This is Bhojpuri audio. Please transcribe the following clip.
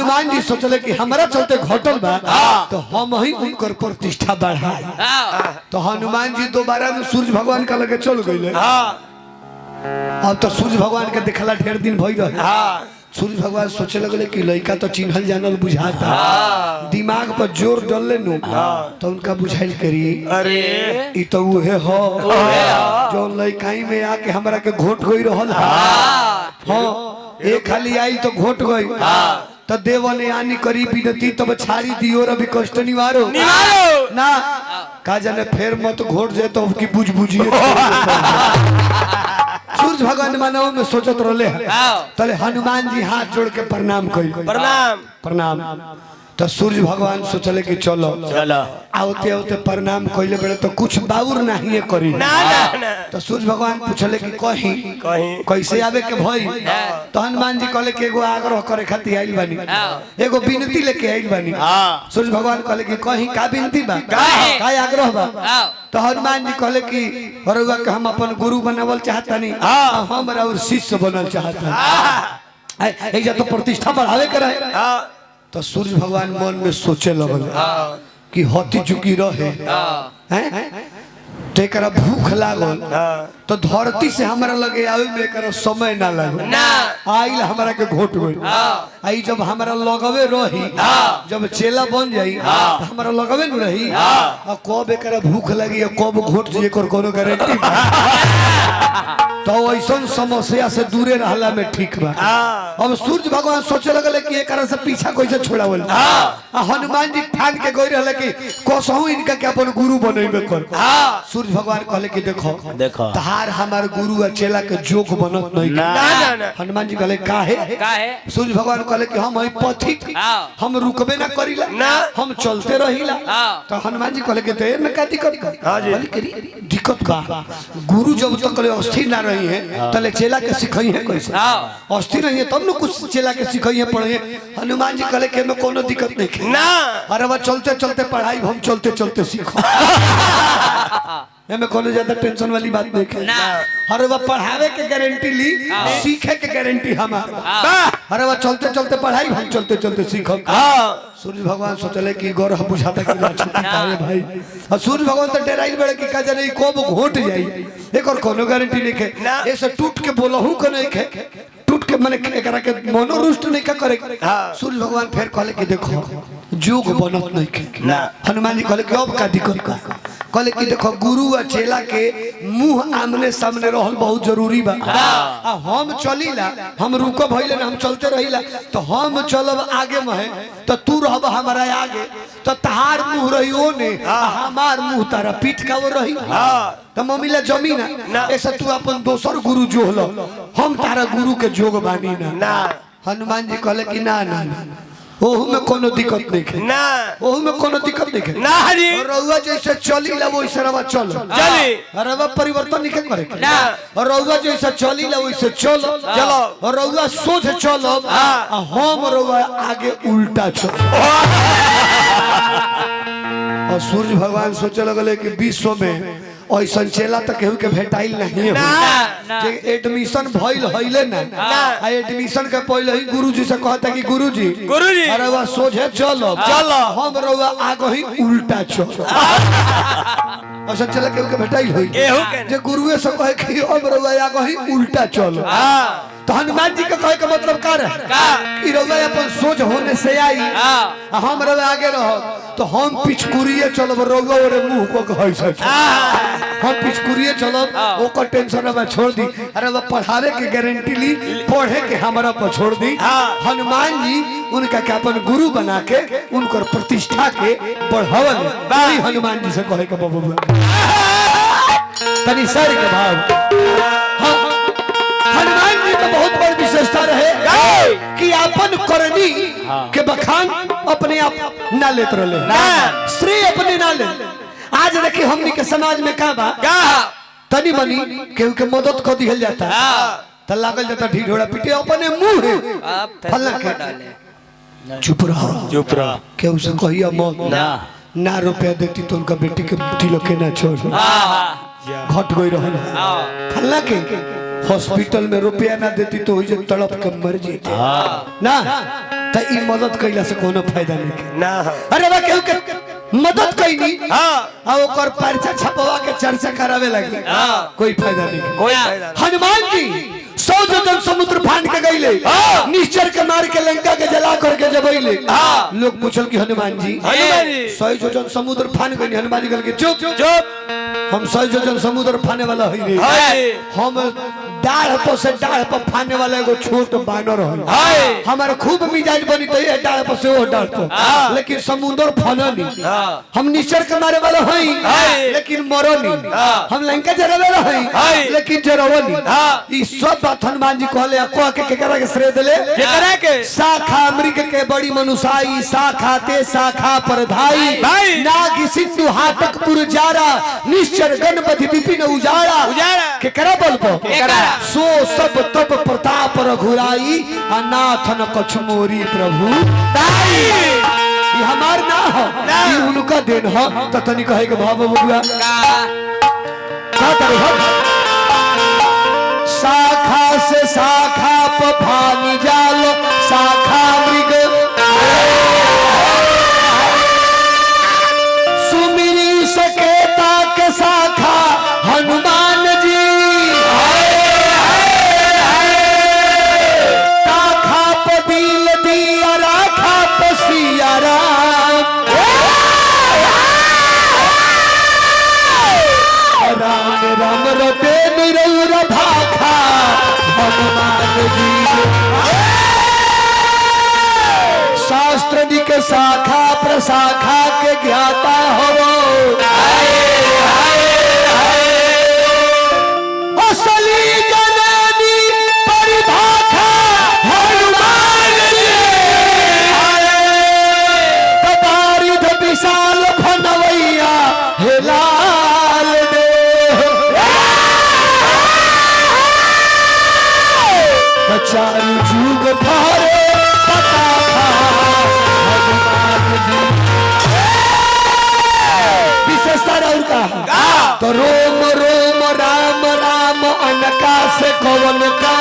हनुमान जी सोचले कि हमारा चलते घटल बा तो हम ही उनकर प्रतिष्ठा बढ़ाई। तो हनुमान जी दोबारा में सूर्य भगवान का लगे चल गए। अब तो सूर्य भगवान के देखला ढेर दिन भई रहे। सूर्य भगवान सोचे लगले कि लड़का तो चिन्हल जानल बुझाता, दिमाग पर जोर डालले नु तो उनका बुझाइल करी अरे ई तो उहे हो जो लड़काई में आके हमरा के घोट गई रहल। हां एक खाली आई तो घोट गई तो देवने आनी करी बिनती तब छाड़ी दियो रवि कष्ट निवारो ना का जाने फिर मत घोट जाए तो की बुझ बुझिए। सूर्य भगवान मानव में सोचत रहले तले हनुमान जी हाथ जोड़ के प्रणाम कइल। प्रणाम प्रणाम तो सूर्य भगवान सोचले कि चलो चलो आवते आवते प्रणाम कइले बेले तो कुछ बाउर नहीं करी ना ना ना तो सूर्य भगवान पूछले कि कहीं कैसे आवे के भई। तो हनुमान जी कहले कि एगो आग्रह करे खातिर आइल बानी, एगो विनती लेके आइल बानी। सूर्य भगवान कहले कि कहीं का विनती बा का आग्रह बा। तो हनुमान जी कहले कि रउआ के हम अपन गुरु बनावल चाहतानी, हम और शिष्य बनल चाहतानी, एजा तो प्रतिष्ठा बढ़ावे के रहे। तो सूर्य भगवान मन में सोचे लगल कि हती चुकी रहे हैं तो एक भूख लागल तो धरती से हमारा लगे आवे में एक समय ना लगे आइल हमारा के घोट गई। आई जब हमारा लगवे रही जब चेला बन जाई तो हमारा लगवे न रही और कब एक भूख लगी कब घोट जाए कोनो गारंटी तो ऐसा समस्या से दूरे रहला में ठीक बा। अब सूर्य भगवान सोचे लगले कि एक से पीछा कैसे छोड़ावल। हनुमान जी ठान के गई रहले कि कसहू इनका के अपन गुरु बनैबे कर। सूर्य भगवान कहले कि देखो देखो तहार हमार गुरु और चेला के जोग बनत नहीं। ना ना हनुमान जी कहले काहे सूर्य भगवान कहले कि हम हई पथिक हम रुकबे ना करिला ना हम चलते रहिला। तो हनुमान जी कहले कि ते में का दिक्कत बा। दिक्कत बा गुरु जब तक अस्थिर ना रही है तले चेला के सिखाई है कैसे अस्थिर नहीं है तब न कुछ चेला के सिखाई है पढ़े। हनुमान जी कहले कि में कोनो दिक्कत नहीं ना अरे वो चलते चलते पढ़ाई हम चलते चलते सीखो में कोनो ज्यादा टेंशन वाली बात नहीं है। अरे वो पढ़ावे के गारंटी ली सीखे के गारंटी हमारा। अरे वो चलते चलते पढ़ाई हम चलते चलते सीखो। सूर्य भगवान सोचले कि गौरव बुझाता कि भाई और सूर्य भगवान तो डराइल बड़े कि का जाने कब घोट जाई एक और कोनो गारंटी नहीं है। ऐसे टूट के बोलहू को नहीं है टूट के माने एकरा के मनोरुष्ट नहीं का करे। सूर्य भगवान फिर कहले कि देखो जोग बनत नहीं के। हनुमान जी कहले कि अब का दिक्कत का कहले कि देखो गुरु और चेला के मुंह आमने सामने रहल बहुत जरूरी बा। हम चलीला हम रुको भइले ना हम चलते रहिला तो हम चलब आगे में तो तू रहब हमारा आगे तो तहार मुंह रही ओने हमार मुंह तारा पीठ का वो रही तो मम्मीला जमीन ऐसा तू अपन दोसर गुरु जोहल हम तारा गुरु के जोग बानी ना। हनुमान जी कहले कि ना ना ओहू में कोनो दिक्कत नहीं है ना ओहू में कोनो दिक्कत नहीं है ना हरी रउआ जैसे चली ला वैसे रवा चलो चली रवा परिवर्तन नहीं करे ना और रउआ जैसे चली ला वैसे चलो चलो और रउआ सोच चलो हम रउआ आगे उल्टा चलो। और सूर्य भगवान सोचे लगले कि विश्व में ऐसा चेला तक केहू के भेटाइल नहीं है जे एडमिशन भइल हइले ना एडमिशन के पहले ही गुरुजी से कहता कि गुरुजी अरे वा सोझे चलो चलो हम रउआ आगे ही उल्टा चलो। ऐसा चेला केहू के भेटाइल होई जे गुरुए से कहे कि हम रउआ आगे ही उल्टा चलो। तो हनुमान जी के कहे का मतलब का रहे कि रउआ अपन सोच होने से आई हम रउआ आगे रहो तो हम पिछकुरिए चलब रउआ और मुंह को कहे से हम पिछकुरिए चलब ओकर टेंशन अब छोड़ दी। अरे वो पढ़ावे के गारंटी ली पढ़े के हमारा पर छोड़ दी। हनुमान जी उनका के अपन गुरु बना के उनकर प्रतिष्ठा के बढ़ावल बड़ी हनुमान जी से कहे के बबुआ तनी सर के भाव। हनुमान जी में बहुत बड़ी विशेषता रहे कि अपन करनी के बखान अपने आप ना लेत रहे श्रेय अपने ना ले। आज देखिए हमनी के समाज में का बा तनी मनी केहू के मदद कर दिहल जाता त लागल जाता ढिढोरा पीटे अपने मुंह है फल्ला के चुप रहो केहू से कहिया मत ना रुपया देती तो उनका बेटी के तिलक के ना छोड़ घट गई रहल फल्ला के हॉस्पिटल में रुपया ना देती तो तड़प के मर जीती ना तो ई मदद कैला से कोनो फायदा नहीं ना। अरे बा केहू के मदद कैनी हां ओकर पर्चा छपवा के चर्चा करावे लगी कोई फायदा नहीं कोई फायदा। हनुमान जी 100 योजन समुद्र फान के गईले निश्चर के मार के लंका के जला करके जबैले लोग पूछल कि हनुमान जी 100 योजन समुद्र फान गई हनुमान जी कहल के चुप चुप हम 100 योजन समुद्र फाने वाला हई रे हम डाढ़ पर से डाढ़ पर फाने वाला एगो छोट बानर हई हमारे खूब मिजाज बनी तो ये डाढ़ पर से वो डाढ़ पर लेकिन समुद्र फाना नहीं हम निश्चर के मारे वाला हई लेकिन मरो नहीं हम लंका जरावे वाला हई लेकिन जरावो नहीं ई सब बात हनुमान जी कहले को के केकरा के श्रेय देले केकरा के शाखा अमृत के बड़ी मनुसाई शाखा ते शाखा पर धाई नाग सिंधु हाटक पुर जारा निश्चर गणपति विपिन उजाड़ा केकरा बोलबो केकरा सो सब तब प्रताप रघुराई अनाथन कछमोरी प्रभु ताई ये हमार ना हो ये उनका देन हो त तनी कहे के भाव बबुआ का करे हो शाखा से शाखा पर भानी जालो शाखा मृग सुमिरी सकेता के शाखा हनुमान जी ताखा पदिल दिया राखा पसिया राम राम राम रटे निरौर भाखा हनुमान जी शास्त्र के शाखा प्रशाखा के ज्ञाता हो असली जननी परिभाषा हनुमान जी कपारिध विशाल फनवैया हेलाल दे चारू जुग थारे विशेषता और का तो रोम रोम राम राम अनका से कौन का